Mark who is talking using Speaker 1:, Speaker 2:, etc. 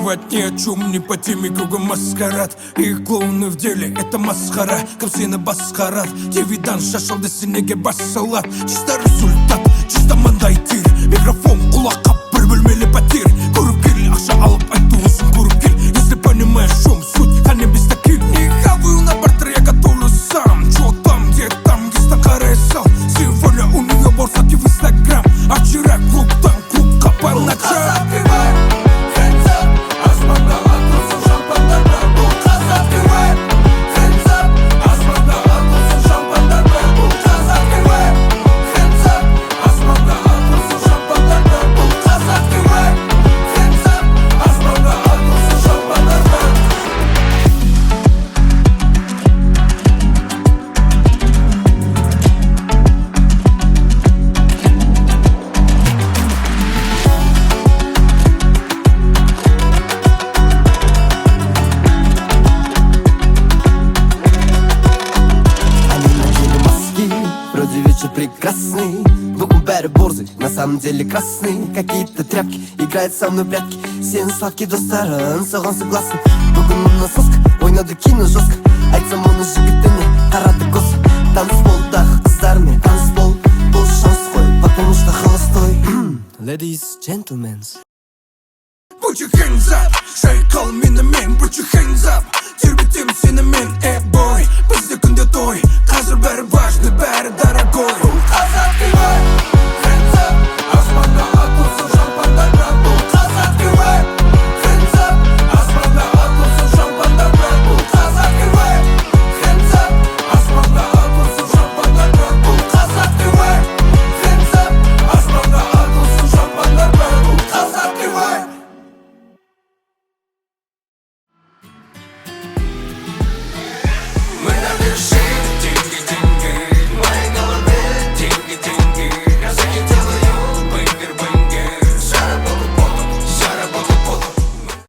Speaker 1: переживать ни о чем, не по теме, кругом маскарад. Их клоуны в деле, это масхара. Капсина басхарат, девидан шашал до синеге бассалат. Чисто результат, чисто мандайтир. Микрофон, кулакқа бір бөлмелі пәтер. Көріп кел, ақша алып айтуысын көріп кел. Если понимаешь, в чем суть, а не без таких. Не хаваю на бартер, я готовлю сам. Чё там, где там, гиста каресал. Симфония у нее был фотки в инстаграм. А вчера клуб там, клуб копал на чат.
Speaker 2: Прекрасный, вокруг бәрі борзый, на самом деле красный. Какие-то тряпки играют со мной в прятки. Сен сладкий достарын, соған согласны. Бүгін мұны соска, ойнады кино жестко. Айтсам оны жігітіне қарады кос. Танцполдағы қыздармен танцпол. Бұл шанс қой, потому что холостой. Ladies, gentlemen,
Speaker 1: put your hands up, шайқал менімен. Put your hands up, тербетем сенімен. Boy, бізде күнде той. Қазір бәрі важный, бәрі дорогой.
Speaker 3: Мы на вершине.